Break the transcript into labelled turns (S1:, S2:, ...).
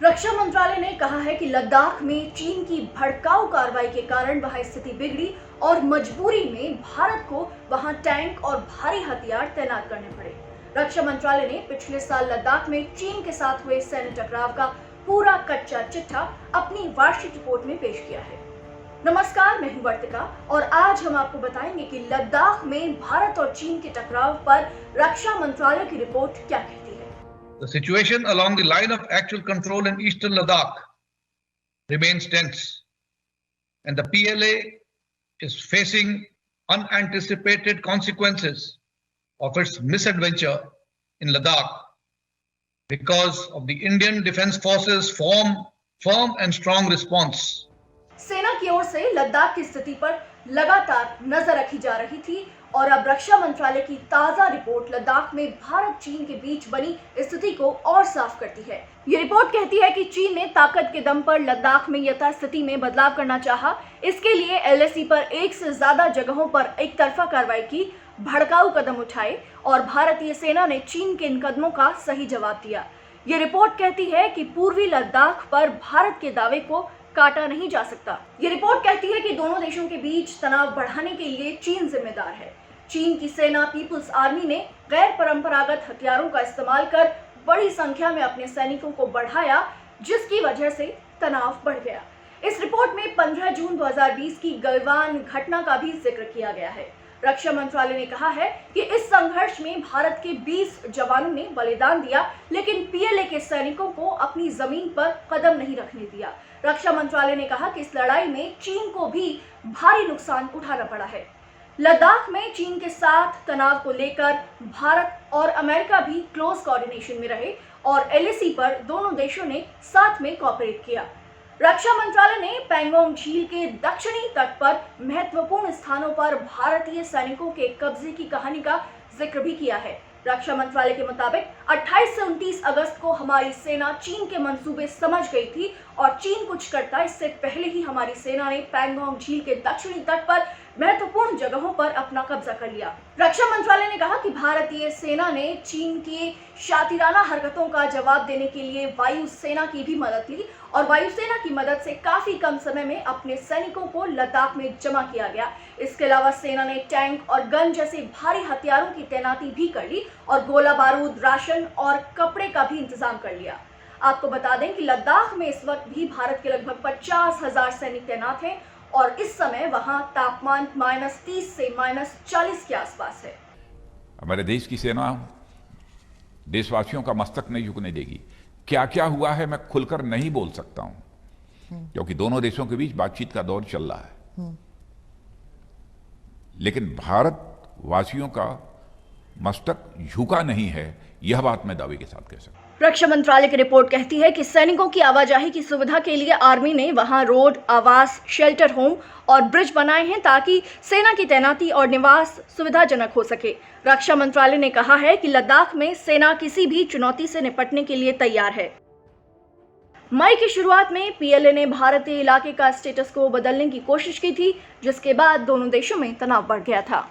S1: रक्षा मंत्रालय ने कहा है कि लद्दाख में चीन की भड़काऊ कार्रवाई के कारण वहां स्थिति बिगड़ी और मजबूरी में भारत को वहां टैंक और भारी हथियार तैनात करने पड़े। रक्षा मंत्रालय ने पिछले साल लद्दाख में चीन के साथ हुए सैन्य टकराव का पूरा कच्चा चिट्ठा अपनी वार्षिक रिपोर्ट में पेश किया है। नमस्कार, मैं हूं वर्तिका और आज हम आपको बताएंगे कि लद्दाख में भारत और चीन के टकराव पर रक्षा मंत्रालय की रिपोर्ट क्या कहती है।
S2: The situation along the line of actual control in eastern Ladakh remains tense, and the PLA is facing unanticipated consequences of its misadventure in Ladakh because of the Indian Defence Forces' firm and strong response.
S1: सेना की ओर से लद्दाख की स्थिति पर लगातार नजर रखी जा रही थी और अब रक्षा मंत्रालय की ताजा रिपोर्ट लद्दाख में भारत चीन के बीच बनी स्थिति को और साफ करती है। ये रिपोर्ट कहती है कि चीन ने ताकत के दम पर लद्दाख में यथास्थिति में बदलाव करना चाहा। इसके लिए LAC पर एक से ज्यादा जगहों पर एक तरफा कार्रवाई की, भड़काऊ कदम उठाए और भारतीय सेना ने चीन के इन कदमों का सही जवाब दिया। ये रिपोर्ट कहती है कि पूर्वी लद्दाख पर भारत के दावे को काटा नहीं जा सकता। ये रिपोर्ट कहती है कि दोनों देशों के बीच तनाव बढ़ाने के लिए चीन जिम्मेदार है। चीन की सेना पीपुल्स आर्मी ने गैर परंपरागत हथियारों का इस्तेमाल कर बड़ी संख्या में अपने सैनिकों को बढ़ाया, जिसकी वजह से तनाव बढ़ गया। इस रिपोर्ट में 15 जून 2020 की गलवान घटना का भी जिक्र किया गया है। रक्षा मंत्रालय ने कहा है कि इस संघर्ष में भारत के 20 जवानों ने बलिदान दिया, लेकिन PLA के सैनिकों को अपनी जमीन पर कदम नहीं रखने दिया। रक्षा मंत्रालय ने कहा कि इस लड़ाई में चीन को भी भारी नुकसान उठाना पड़ा है। लद्दाख में चीन के साथ तनाव को लेकर भारत और अमेरिका भी क्लोज कोऑर्डिनेशन में रहे और LAC पर दोनों देशों ने साथ में कोऑपरेट किया। रक्षा मंत्रालय ने पैंगोंग झील के दक्षिणी तट पर महत्वपूर्ण स्थानों पर भारतीय सैनिकों के कब्जे की कहानी का जिक्र भी किया है। रक्षा मंत्रालय के मुताबिक 28 से 29 अगस्त को हमारी सेना चीन के मंसूबे समझ गई थी और चीन कुछ करता इससे पहले ही हमारी सेना ने पैंगोंग झील के दक्षिणी तट पर महत्वपूर्ण जगहों पर अपना कब्जा कर लिया। रक्षा मंत्रालय ने कहा कि भारतीय सेना ने चीन की शातिराना हरकतों का जवाब देने के लिए वायुसेना की भी मदद ली और वायुसेना की मदद से काफी कम समय में अपने सैनिकों को लद्दाख में जमा किया गया। इसके अलावा सेना ने टैंक और गन जैसे भारी हथियारों की तैनाती भी कर ली और गोला बारूद, राशन और कपड़े का भी इंतजाम कर लिया। आपको बता दें कि लद्दाख में इस वक्त भी भारत के लगभग 50,000 सैनिक तैनात हैं और इस समय वहां तापमान -30 से -40 के आसपास है।
S3: हमारे देश की सेना देशवासियों का मस्तक नहीं झुकने देगी। क्या क्या हुआ है मैं खुलकर नहीं बोल सकता हूं, क्योंकि दोनों देशों के बीच बातचीत का दौर चल रहा है, लेकिन भारत वासियों का मस्तक झुका नहीं है, यह बात मैं दावे के साथ कह सकता हूं।
S1: रक्षा मंत्रालय की रिपोर्ट कहती है कि सैनिकों की आवाजाही की सुविधा के लिए आर्मी ने वहां रोड, आवास, शेल्टर होम और ब्रिज बनाए हैं ताकि सेना की तैनाती और निवास सुविधाजनक हो सके। रक्षा मंत्रालय ने कहा है कि लद्दाख में सेना किसी भी चुनौती से निपटने के लिए तैयार है। मई की शुरुआत में PLA ने भारतीय इलाके का स्टेटस को बदलने की कोशिश की थी, जिसके बाद दोनों देशों में तनाव बढ़ गया था।